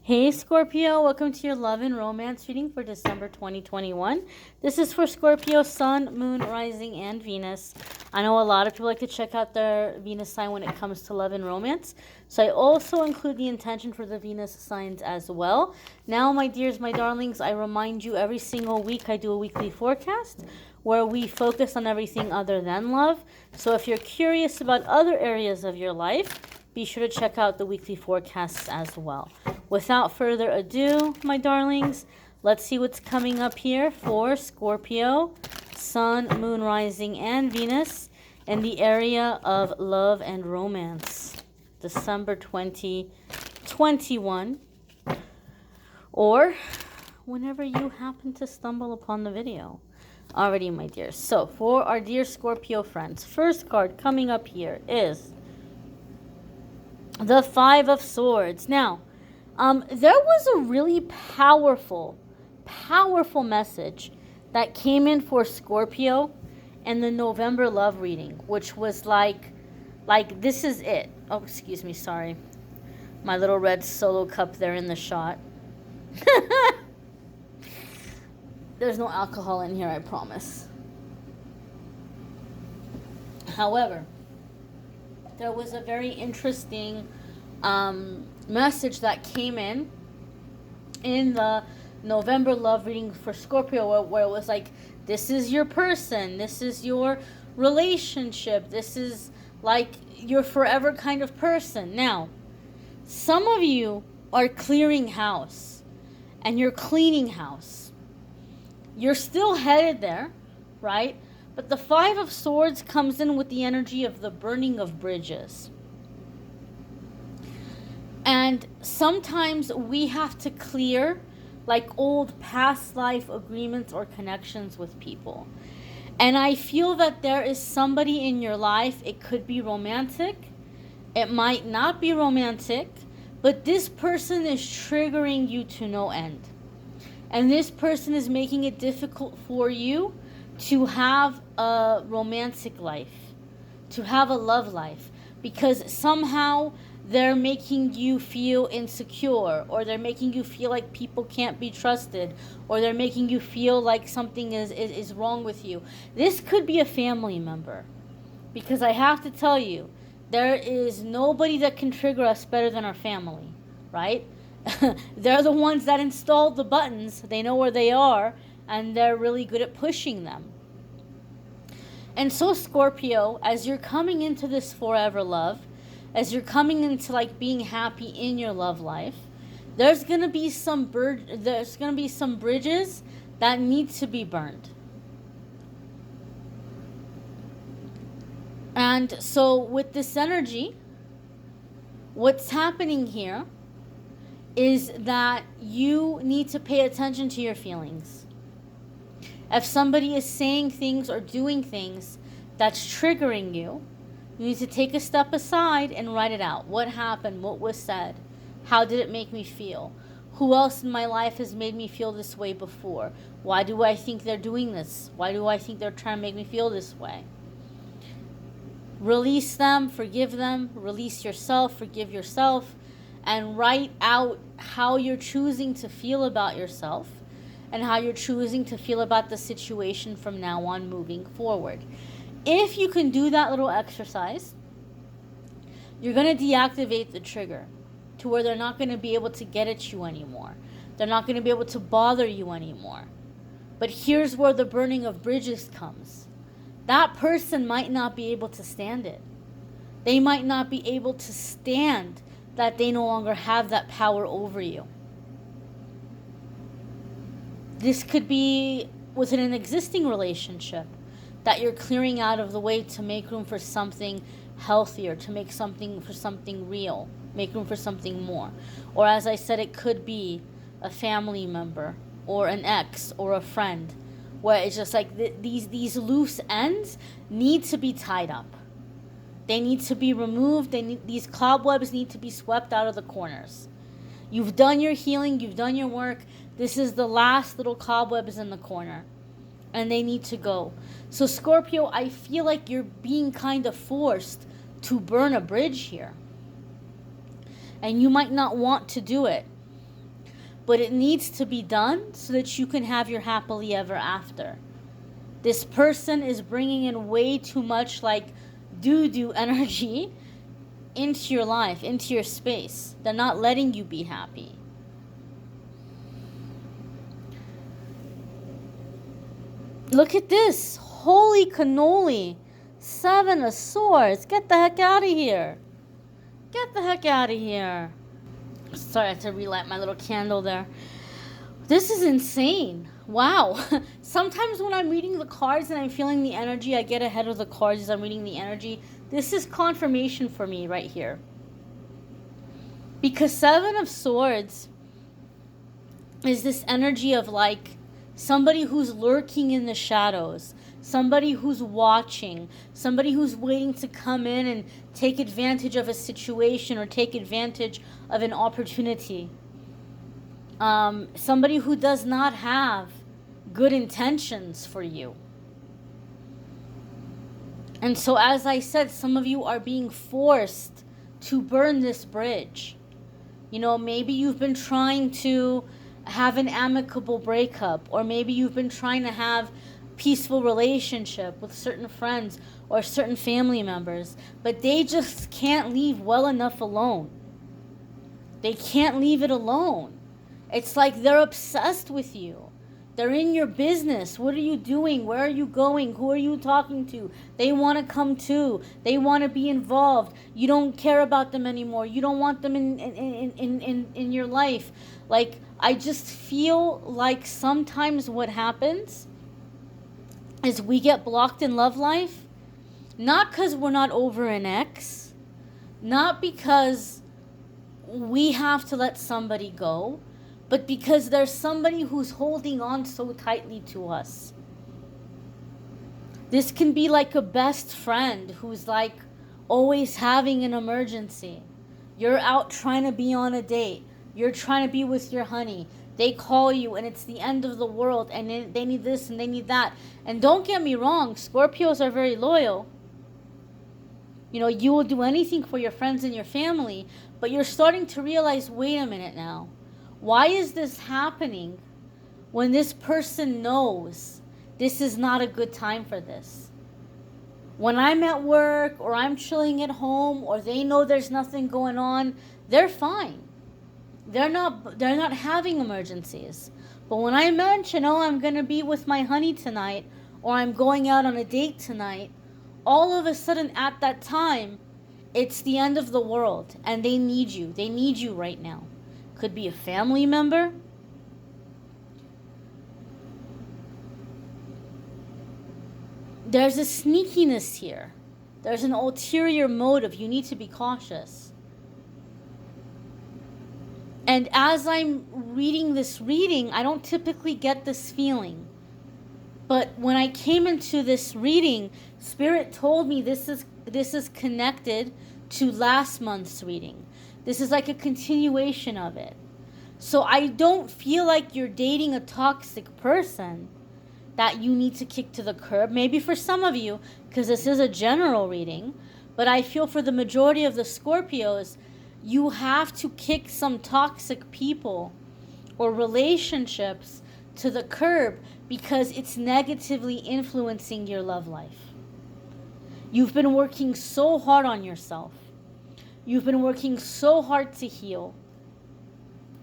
Hey Scorpio, welcome to your love and romance reading for December 2021. This is for Scorpio, Sun, Moon, Rising, and Venus. I know a lot of people like to check out their Venus sign when it comes to love and romance. So I also include the intention for the Venus signs as well. Now, my dears, my darlings, I remind you every single week I do a weekly forecast where we focus on everything other than love. So if you're curious about other areas of your life, be sure to check out the weekly forecasts as well. Without further ado, my darlings, let's see what's coming up here for Scorpio, Sun, Moon, Rising, and Venus in the area of love and romance. December 2021, or whenever you happen to stumble upon the video. Alrighty, my dears. So, for our dear Scorpio friends, first card coming up here is the Five of Swords. Now, there was a really powerful message that came in for Scorpio in the November love reading, which was like this is it. Oh, excuse me, sorry. My little red solo cup there in the shot. There's no alcohol in here, I promise. However, there was a very interesting message that came in the November love reading for Scorpio where it was like, this is your person, this is your relationship, this is like your forever kind of person. Now, some of you are clearing house and you're cleaning house. You're still headed there, right? But the Five of Swords comes in with the energy of the burning of bridges. And sometimes we have to clear like old past life agreements or connections with people. And I feel that there is somebody in your life, it could be romantic, it might not be romantic, but this person is triggering you to no end. And this person is making it difficult for you to have a romantic life, to have a love life, because somehow they're making you feel insecure, or they're making you feel like people can't be trusted, or they're making you feel like something is wrong with you. This could be a family member, because I have to tell you, there is nobody that can trigger us better than our family, right? They're the ones that installed the buttons. They know where they are, and they're really good at pushing them. And so, Scorpio, as you're coming into this forever love, as you're coming into like being happy in your love life, there's gonna be some bridges that need to be burned. And so with this energy, what's happening here is that you need to pay attention to your feelings. If somebody is saying things or doing things that's triggering you, you need to take a step aside and write it out. What happened? What was said? How did it make me feel? Who else in my life has made me feel this way before? Why do I think they're doing this? Why do I think they're trying to make me feel this way? Release them, forgive them, release yourself, forgive yourself, and write out how you're choosing to feel about yourself and how you're choosing to feel about the situation from now on moving forward. If you can do that little exercise, you're going to deactivate the trigger to where they're not going to be able to get at you anymore. They're not going to be able to bother you anymore. But here's where the burning of bridges comes. That person might not be able to stand it. They might not be able to stand that they no longer have that power over you. This could be within an existing relationship that you're clearing out of the way to make room for something healthier, to make something for something real, make room for something more. Or as I said, it could be a family member or an ex or a friend, where it's just like these loose ends need to be tied up. They need to be removed. These cobwebs need to be swept out of the corners. You've done your healing, you've done your work. This is the last little cobwebs in the corner, and they need to go. So Scorpio, I feel like you're being kind of forced to burn a bridge here. And you might not want to do it. but it needs to be done so that you can have your happily ever after. This person is bringing in way too much like doo-doo energy into your life, into your space. They're not letting you be happy. Look at this. Holy cannoli. 7 of Swords. Get the heck out of here. Get the heck out of here. Sorry, I had to relight my little candle there. This is insane. Wow. Sometimes when I'm reading the cards and I'm feeling the energy, I get ahead of the cards as I'm reading the energy. This is confirmation for me right here. Because 7 of Swords is this energy of like somebody who's lurking in the shadows, somebody who's watching, somebody who's waiting to come in and take advantage of a situation or take advantage of an opportunity. Somebody who does not have good intentions for you. And so, as I said, some of you are being forced to burn this bridge. You know, maybe you've been trying to have an amicable breakup, or maybe you've been trying to have peaceful relationship with certain friends or certain family members, but they just can't leave well enough alone. They can't leave it alone. It's like they're obsessed with you. They're in your business. What are you doing? Where are you going? Who are you talking to? They want to come too. They want to be involved. You don't care about them anymore. You don't want them in your life. Like, I just feel like sometimes what happens is we get blocked in love life, not because we're not over an ex, not because we have to let somebody go, but because there's somebody who's holding on so tightly to us. This can be like a best friend who's like always having an emergency. You're out trying to be on a date. You're trying to be with your honey. They call you and it's the end of the world and they need this and they need that. And don't get me wrong, Scorpios are very loyal. You know, you will do anything for your friends and your family, but you're starting to realize, wait a minute now. Why is this happening when this person knows this is not a good time for this? When I'm at work or I'm chilling at home or they know there's nothing going on, they're fine. They're not having emergencies. But when I mention, oh, I'm going to be with my honey tonight or I'm going out on a date tonight, all of a sudden at that time, it's the end of the world and they need you. They need you right now. Could be a family member. There's a sneakiness here. There's an ulterior motive. You need to be cautious. And as I'm reading this reading, I don't typically get this feeling. But when I came into this reading, Spirit told me this is connected to last month's reading. This is like a continuation of it. So I don't feel like you're dating a toxic person that you need to kick to the curb. Maybe for some of you, because this is a general reading. But I feel for the majority of the Scorpios, you have to kick some toxic people or relationships to the curb because it's negatively influencing your love life. You've been working so hard on yourself. You've been working so hard to heal.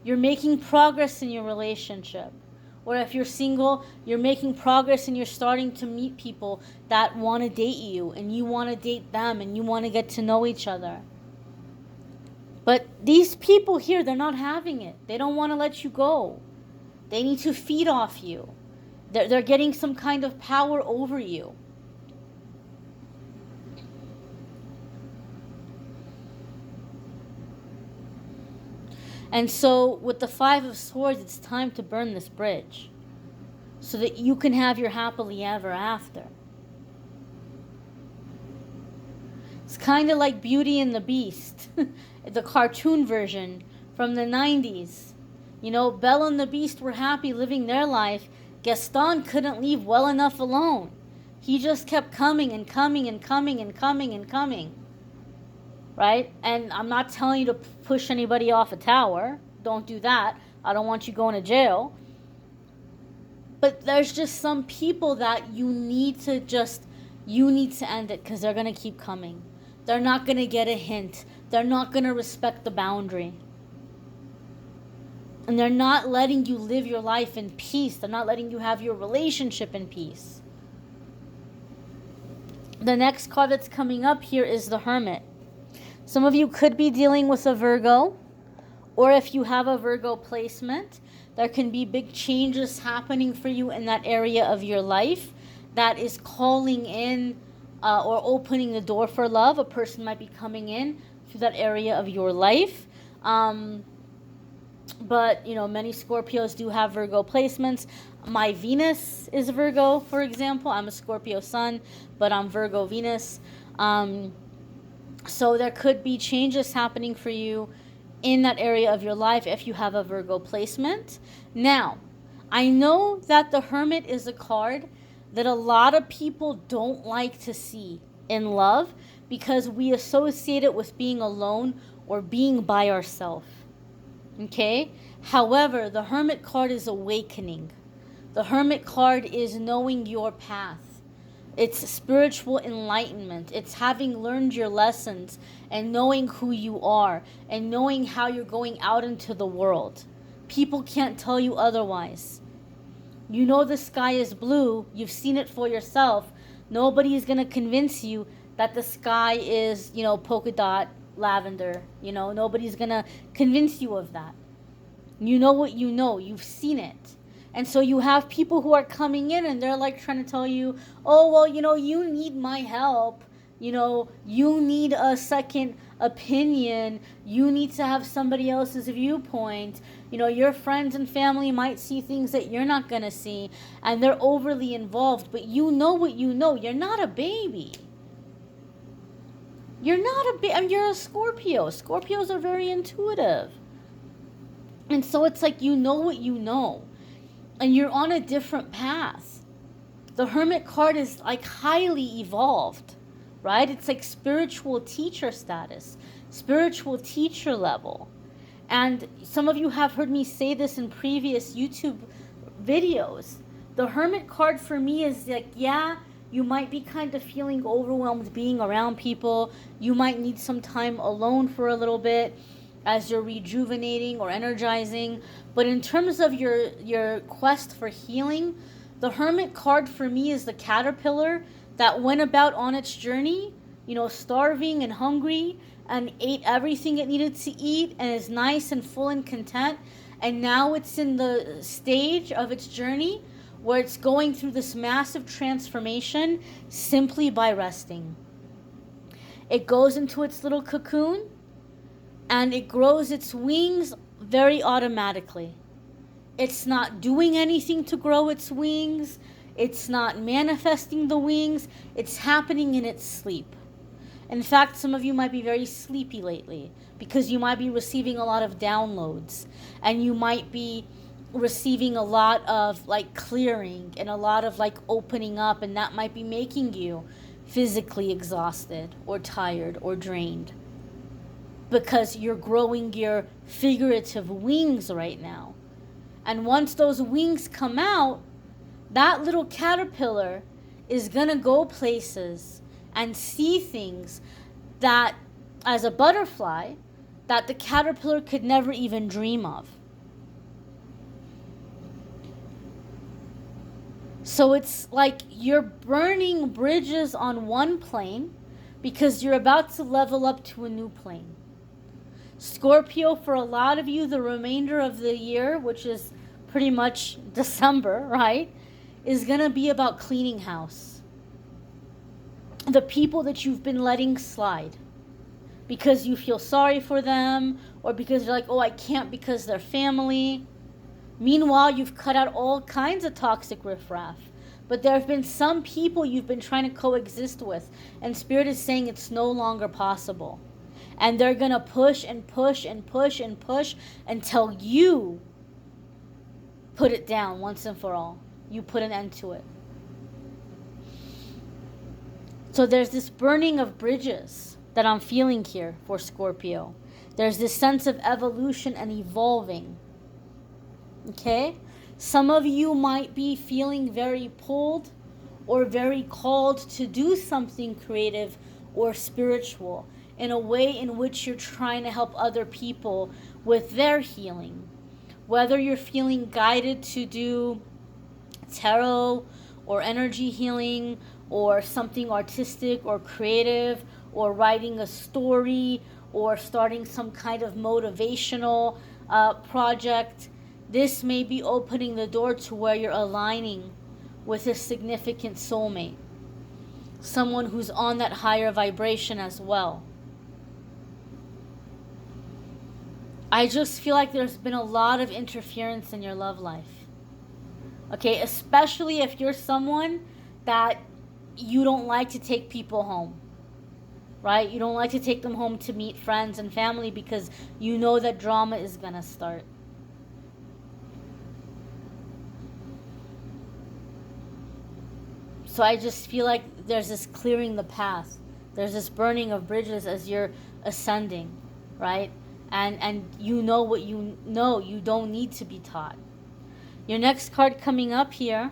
You're making progress in your relationship. Or if you're single, you're making progress and you're starting to meet people that want to date you and you want to date them and you want to get to know each other. But these people here, they're not having it. They don't want to let you go. They need to feed off you. They're getting some kind of power over you. And so with the 5 of Swords, it's time to burn this bridge so that you can have your happily ever after. It's kind of like Beauty and the Beast, the cartoon version from the 90s. You know, Belle and the Beast were happy living their life. Gaston couldn't leave well enough alone. He just kept coming and coming and coming and coming and coming. Right? And I'm not telling you to push anybody off a tower. Don't do that. I don't want you going to jail. But there's just some people that you need to end it, because they're going to keep coming. They're not going to get a hint. They're not going to respect the boundary. And they're not letting you live your life in peace. They're not letting you have your relationship in peace. The next card that's coming up here is the Hermit. Some of you could be dealing with a Virgo, or if you have a Virgo placement, there can be big changes happening for you in that area of your life that is calling in or opening the door for love. A person might be coming in through that area of your life. But, many Scorpios do have Virgo placements. My Venus is Virgo, for example. I'm a Scorpio sun, but I'm Virgo Venus. So there could be changes happening for you in that area of your life if you have a Virgo placement. Now, I know that the Hermit is a card that a lot of people don't like to see in love, because we associate it with being alone or being by ourselves. Okay? However, the Hermit card is awakening. The Hermit card is knowing your path. It's spiritual enlightenment. It's having learned your lessons and knowing who you are and knowing how you're going out into the world. People can't tell you otherwise. You know the sky is blue. You've seen it for yourself. Nobody is going to convince you that the sky is, polka dot lavender. Nobody's going to convince you of that. You know what you know. You've seen it. And so you have people who are coming in and they're like trying to tell you, oh, well, you need my help. You need a second opinion. You need to have somebody else's viewpoint. Your friends and family might see things that you're not going to see, and they're overly involved. But you know what you know. You're not a baby. You're not a baby. You're a Scorpio. Scorpios are very intuitive. And so it's like you know what you know. And you're on a different path. The Hermit card is like highly evolved, right? It's like spiritual teacher status, spiritual teacher level. And some of you have heard me say this in previous YouTube videos. The Hermit card for me is like, yeah, you might be kind of feeling overwhelmed being around people. You might need some time alone for a little bit as you're rejuvenating or energizing. But in terms of your quest for healing, the Hermit card for me is the caterpillar that went about on its journey, starving and hungry, and ate everything it needed to eat and is nice and full and content. And now it's in the stage of its journey where it's going through this massive transformation simply by resting. It goes into its little cocoon and it grows its wings very automatically. It's not doing anything to grow its wings. It's not manifesting the wings. It's happening in its sleep. In fact, some of you might be very sleepy lately because you might be receiving a lot of downloads and you might be receiving a lot of clearing and a lot of opening up, and that might be making you physically exhausted or tired or drained because you're growing your figurative wings right now. And once those wings come out, that little caterpillar is going to go places and see things that, as a butterfly, that the caterpillar could never even dream of. So it's like you're burning bridges on one plane because you're about to level up to a new plane. Scorpio, for a lot of you, the remainder of the year, which is pretty much December, right, is going to be about cleaning house. The people that you've been letting slide because you feel sorry for them or because you're like, oh, I can't because they're family. Meanwhile, you've cut out all kinds of toxic riffraff. But there have been some people you've been trying to coexist with, and Spirit is saying it's no longer possible. And they're going to push and push and push and push until you put it down once and for all. You put an end to it. So there's this burning of bridges that I'm feeling here for Scorpio. There's this sense of evolution and evolving. Okay? Some of you might be feeling very pulled or very called to do something creative or spiritual in a way in which you're trying to help other people with their healing. Whether you're feeling guided to do tarot or energy healing or something artistic or creative or writing a story or starting some kind of motivational project, this may be opening the door to where you're aligning with a significant soulmate, someone who's on that higher vibration as well. I just feel like there's been a lot of interference in your love life. Okay, especially if you're someone that you don't like to take people home, right? You don't like to take them home to meet friends and family because you know that drama is gonna start. So I just feel like there's this clearing the path. There's this burning of bridges as you're ascending, right? And you know what you know. You don't need to be taught. Your next card coming up here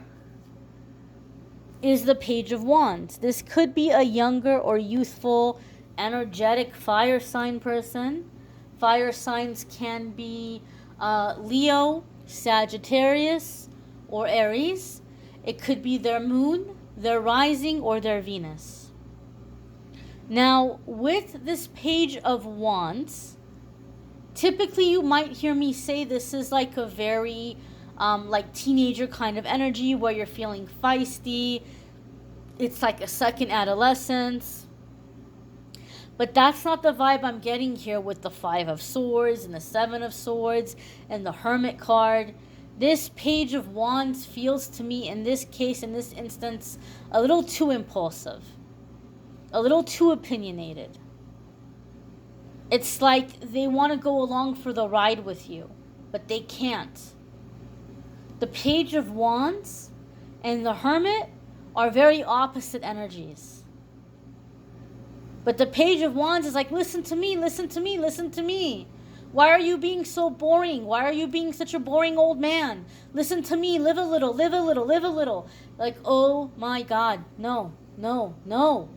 is the Page of Wands. This could be a younger or youthful, energetic fire sign person. Fire signs can be Leo, Sagittarius, or Aries. It could be their moon, their rising, or their Venus. Now, with this Page of Wands, typically you might hear me say this is like a very like teenager kind of energy where you're feeling feisty. It's like a second adolescence. But that's not the vibe I'm getting here with the Five of Swords and the Seven of Swords and the Hermit card. This Page of Wands feels to me in this case, in this instance, a little too impulsive, a little too opinionated. It's like they want to go along for the ride with you, but they can't. The Page of Wands and the Hermit are very opposite energies. But the Page of Wands is like, listen to me, listen to me, listen to me. Why are you being so boring? Why are you being such a boring old man? Listen to me, live a little, live a little, live a little. Like, oh my God, no, no, no.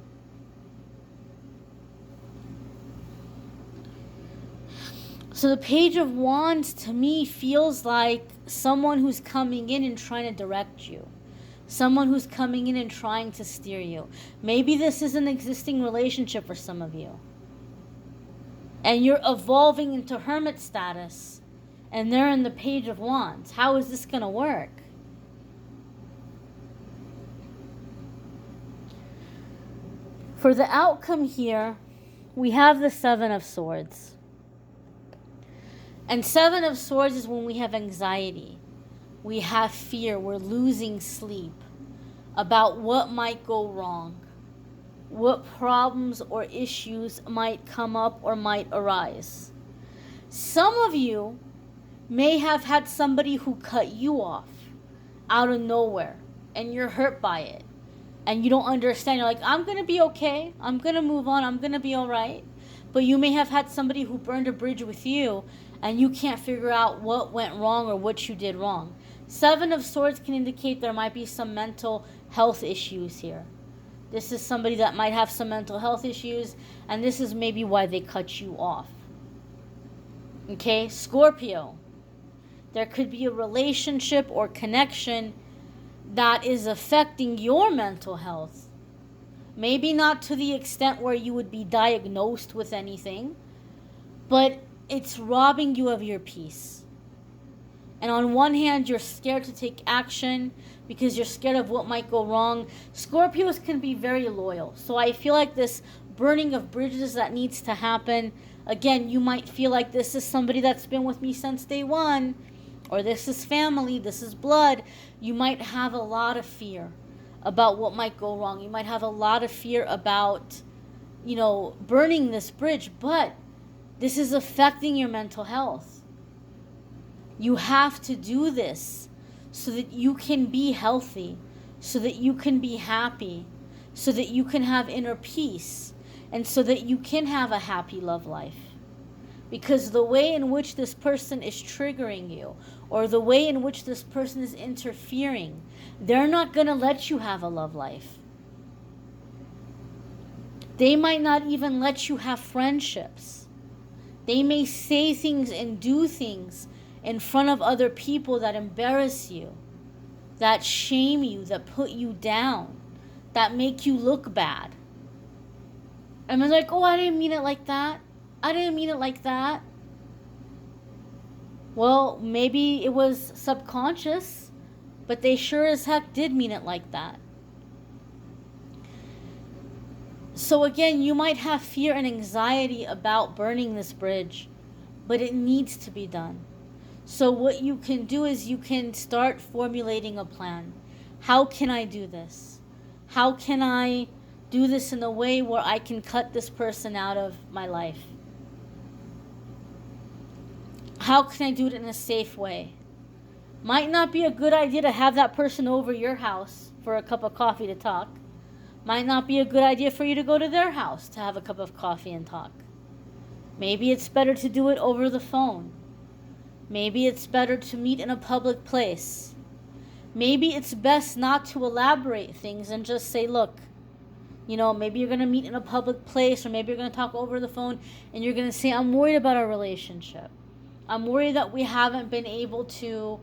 So the Page of Wands to me feels like someone who's coming in and trying to direct you. Someone who's coming in and trying to steer you. Maybe this is an existing relationship for some of you. And you're evolving into hermit status. And they're in the Page of Wands. How is this going to work? For the outcome here, we have the Seven of Swords. And Seven of Swords is when we have anxiety. We have fear. We're losing sleep about what might go wrong. What problems or issues might come up or might arise. Some of you may have had somebody who cut you off out of nowhere. And you're hurt by it. And you don't understand. You're like, I'm going to be okay. I'm going to move on. I'm going to be all right. But you may have had somebody who burned a bridge with you. And you can't figure out what went wrong or what you did wrong. Seven of Swords can indicate there might be some mental health issues here. This is somebody that might have some mental health issues, and this is maybe why they cut you off. Okay, Scorpio. There could be a relationship or connection that is affecting your mental health. Maybe not to the extent where you would be diagnosed with anything, but it's robbing you of your peace. And on one hand, you're scared to take action because you're scared of what might go wrong. Scorpios can be very loyal. So I feel like this burning of bridges that needs to happen. Again, you might feel like this is somebody that's been with me since day one. Or this is family, this is blood. You might have a lot of fear about what might go wrong. You might have a lot of fear about, burning this bridge. But this is affecting your mental health. You have to do this so that you can be healthy, so that you can be happy, so that you can have inner peace, and so that you can have a happy love life. Because the way in which this person is triggering you, or the way in which this person is interfering, they're not going to let you have a love life. They might not even let you have friendships. They may say things and do things in front of other people that embarrass you, that shame you, that put you down, that make you look bad. And they're like, oh, I didn't mean it like that. I didn't mean it like that. Well, maybe it was subconscious, but they sure as heck did mean it like that. So again, you might have fear and anxiety about burning this bridge, but it needs to be done. So what you can do is you can start formulating a plan. How can I do this? How can I do this in a way where I can cut this person out of my life? How can I do it in a safe way? Might not be a good idea to have that person over your house for a cup of coffee to talk. Might not be a good idea for you to go to their house to have a cup of coffee and talk. Maybe it's better to do it over the phone. Maybe it's better to meet in a public place. Maybe it's best not to elaborate things and just say, look, maybe you're going to meet in a public place, or maybe you're going to talk over the phone and you're going to say, I'm worried about our relationship. I'm worried that we haven't been able to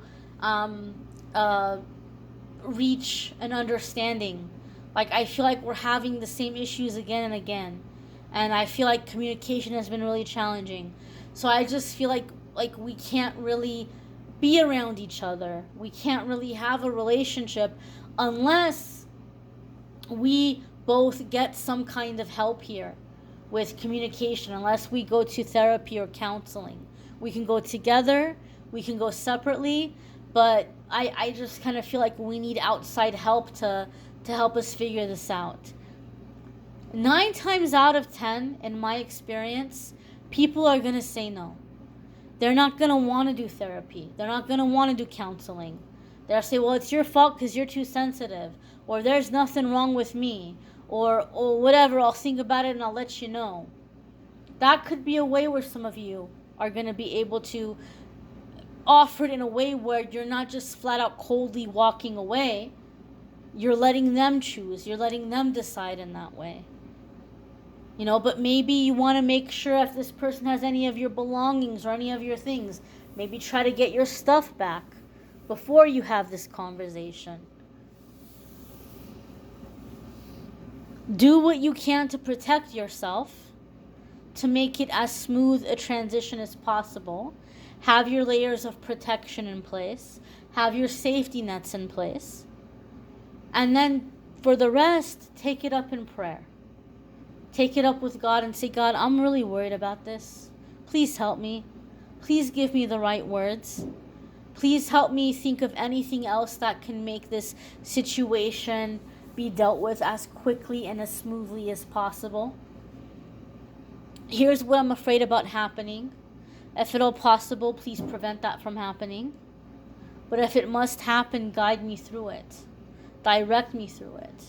reach an understanding. Like, I feel like we're having the same issues again and again. And I feel like communication has been really challenging. So I just feel like we can't really be around each other. We can't really have a relationship unless we both get some kind of help here with communication, unless we go to therapy or counseling. We can go together, we can go separately, but I just kind of feel like we need outside help to help us figure this out. 9 times out of 10, in my experience, people are going to say no. They're not going to want to do therapy. They're not going to want to do counseling. They'll say, well, it's your fault because you're too sensitive, or there's nothing wrong with me, or whatever, I'll think about it and I'll let you know. That could be a way where some of you are going to be able to offer it in a way where you're not just flat out coldly walking away. You're letting them choose. You're letting them decide in that way. But maybe you want to make sure if this person has any of your belongings or any of your things, maybe try to get your stuff back before you have this conversation. Do what you can to protect yourself, to make it as smooth a transition as possible. Have your layers of protection in place. Have your safety nets in place. And then for the rest, take it up in prayer. Take it up with God and say, God, I'm really worried about this. Please help me. Please give me the right words. Please help me think of anything else that can make this situation be dealt with as quickly and as smoothly as possible. Here's what I'm afraid about happening. If at all possible, please prevent that from happening. But if it must happen, guide me through it. Direct me through it.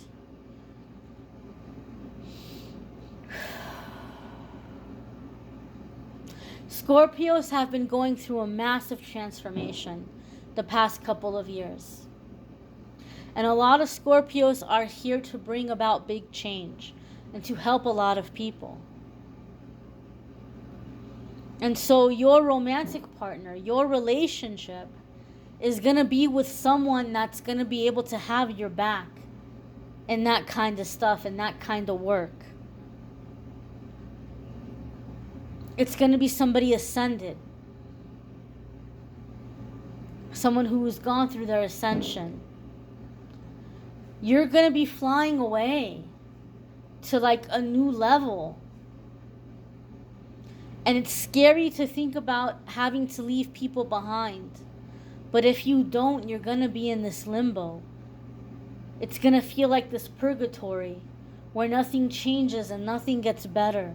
Scorpios have been going through a massive transformation the past couple of years. And a lot of Scorpios are here to bring about big change and to help a lot of people. And so your romantic partner, your relationship, is going to be with someone that's going to be able to have your back in that kind of stuff and that kind of work. It's going to be somebody ascended. Someone who has gone through their ascension. You're going to be flying away to like a new level. And it's scary to think about having to leave people behind. But if you don't, you're going to be in this limbo. It's going to feel like this purgatory where nothing changes and nothing gets better.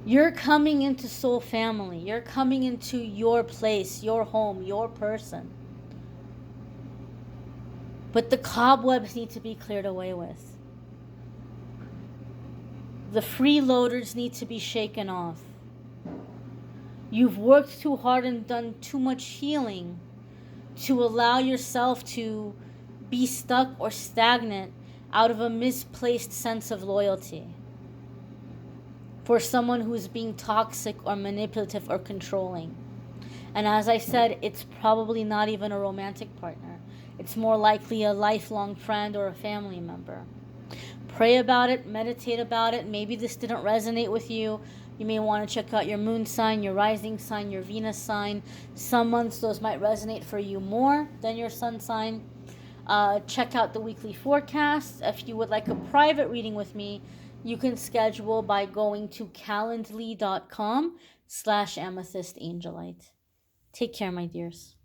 You're coming into soul family. You're coming into your place, your home, your person. But the cobwebs need to be cleared away with. The freeloaders need to be shaken off. You've worked too hard and done too much healing to allow yourself to be stuck or stagnant out of a misplaced sense of loyalty for someone who's being toxic or manipulative or controlling. And as I said, it's probably not even a romantic partner. It's more likely a lifelong friend or a family member. Pray about it, meditate about it. Maybe this didn't resonate with you. You may want to check out your moon sign, your rising sign, your Venus sign. Some months those might resonate for you more than your sun sign. Check out the weekly forecast. If you would like a private reading with me, you can schedule by going to calendly.com/amethystangelite. Take care, my dears.